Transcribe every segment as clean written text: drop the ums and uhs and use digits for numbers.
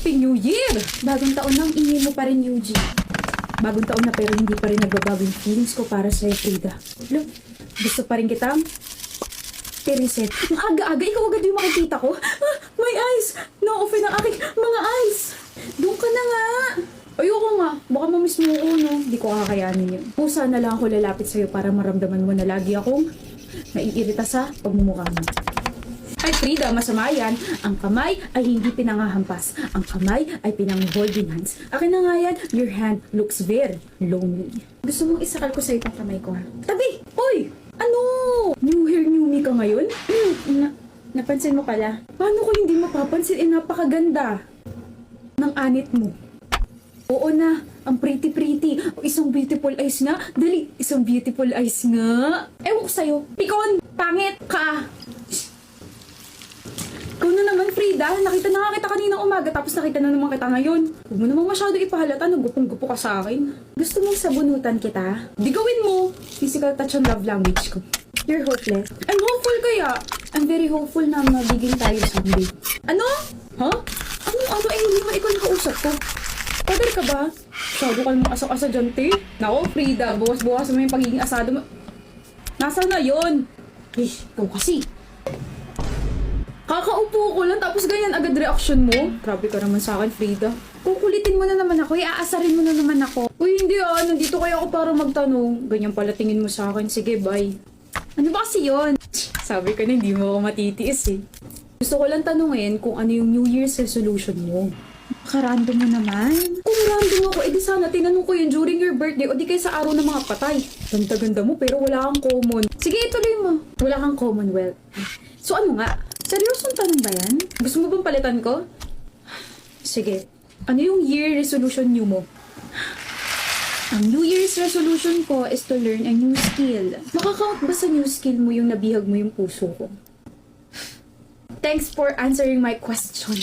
Happy New Year! Bagong taon nang ingay mo pa rin, Yuji. Bagong taon na pero hindi pa rin nagbabago yung feelings ko para sa'yo, Frida. Look, gusto pa rin kita? Teriset, ang aga-aga, ikaw agad yung makikita ko. Ah, my eyes! Na-open ang aking mga eyes! Doon ka na nga! Ayoko nga, baka mamiss mo ako, no? Di ko kakayanin yun. Pusa na lang ako lalapit sa'yo para maramdaman mo na lagi akong naiirita sa pagmumukha mo. Ay, Frida, masama yan. Ang kamay ay hindi pinangahampas. Ang kamay ay pinang-holding hands. Akin na nga yan, your hand looks very lonely. Gusto mong isakal ko sa'yo itong kamay ko, ha? Tabi! Uy! Ano? New hair, new me ka ngayon? Napansin mo pala? Paano ko hindi mapapansin? Napakaganda ng anit mo. Oo na, ang pretty-pretty. Isang beautiful eyes nga. Dali, isang beautiful eyes nga. Ewan ko sa'yo. Pikon! Pangit ka! Ikaw na naman, Frida. Nakita na nga kita kaninang umaga tapos nakita na naman kita ngayon. Huwag mo naman masyado ipahalata. Nagupong-gupo ka sa akin. Gusto mong sabunutan kita? Di gawin mo. Physical touch ang love language ko. You're hopeless. I'm hopeful kaya. I'm very hopeful na magiging tayo someday. Ano? Huh? Ano? Eh, hindi naman ikaw yung kausap ko. Pader ka ba? Masyado ka naman asa-asa dyan, te. Nako, Frida. Bukas-bukas mo yung pagiging asado mo. Nasaan na yun? Ikaw kasi. Kakaupo ko lang tapos ganyan agad reaction mo. Grabe ka naman sa akin, Frida. Kukulitin mo na naman ako, iaasarin mo na naman ako. Uy, hindi nandito kaya ako para magtanong. Ganyan pala tingin mo sa akin. Sige, bye. Ano ba kasi yun? Sabi ko na hindi mo ako matitiis eh. Gusto ko lang tanungin kung ano yung New Year's resolution mo. Karandom mo naman. Kung random ako, edi sana tinanong ko yun during your birthday o di kaya sa araw ng mga patay. Ganda-ganda mo pero wala kang common. Sige, ituloy mo. Wala kang commonwealth. So ano nga? Seryosong tanong ba yan? Gusto mo bang palitan ko? Sige. Ano yung year resolution new mo? Ang New Year's resolution ko is to learn a new skill. Makakount ba sa new skill mo yung nabihag mo yung puso ko? Thanks for answering my question.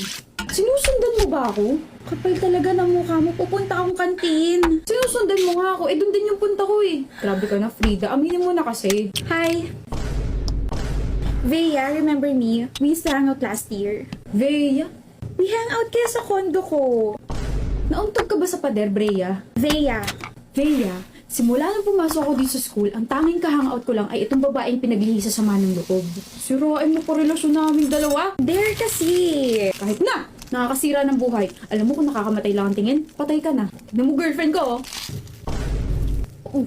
Sinusundan mo ba ako? Kapal talaga ng mukha mo. Pupunta akong kantin. Sinusundan mo nga ako. Doon din yung punta ko eh. Grabe ka na, Frida. Aminin mo na kasi. Hi. Veya, remember me? We used to hang out last year. Veya? We hang out kaya sa kondo ko. Nauntog ka ba sa pader, Breya? Veya. Veya, simula nang pumasok ako dito sa school, ang tanging ka-hangout ko lang ay itong babaeng pinaglihisa sa manong loob. Sirain mo pa relasyon namin dalawa. There kasi. Kahit na, nakakasira ng buhay. Alam mo kung nakakamatay lang ang tingin, patay ka na. Tignan mo girlfriend ko, oh.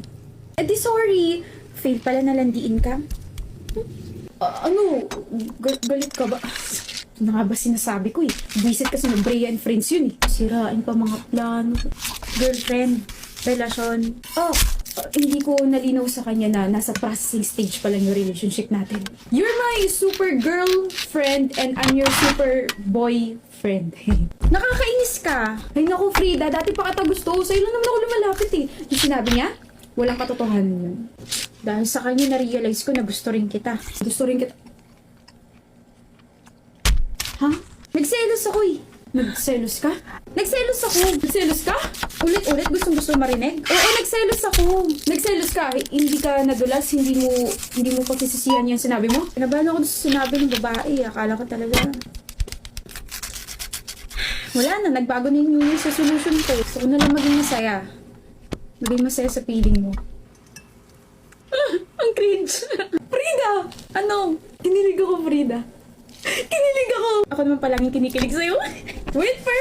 Eh di sorry. Fail pala na landiin ka. Galit ka ba? Ito na nga ba sinasabi ko eh. Visit kasi ng Brea and Friends yun eh. Sirain pa mga plano. Girlfriend, relasyon. Hindi ko nalinaw sa kanya na nasa processing stage pa lang yung relationship natin. You're my super girlfriend and I'm your super boyfriend. Nakakainis ka. Ay naku, Frida, dati pa kita gusto. Sa'yo lang naman ako lumalapit eh. Yung sinabi niya, walang katotohanan yun. Dahil sa kanya na-realize ko na gusto rin kita. Gusto rin kita. Ha? Nagselos ako eh. Nagselos ka? Nagselos ako. Nagselos ka? Ulit-ulit gustong-gusto marinig? Oo, nagselos ako. Nagselos ka? Hindi ka nadulas? Hindi mo pagsisisihan yung sinabi mo? Pinabahan ako sa sinabi ng babae. Akala ko talaga. Wala na. Nagbago na yung New Year's resolution ko. Gusto ko na lang maging masaya. Maging masaya sa feeling mo. Ang cringe. Frida! Ano? Kinilig ako, Frida. Kinilig ako. Ako naman palaging kinikilig sa'yo. Wait for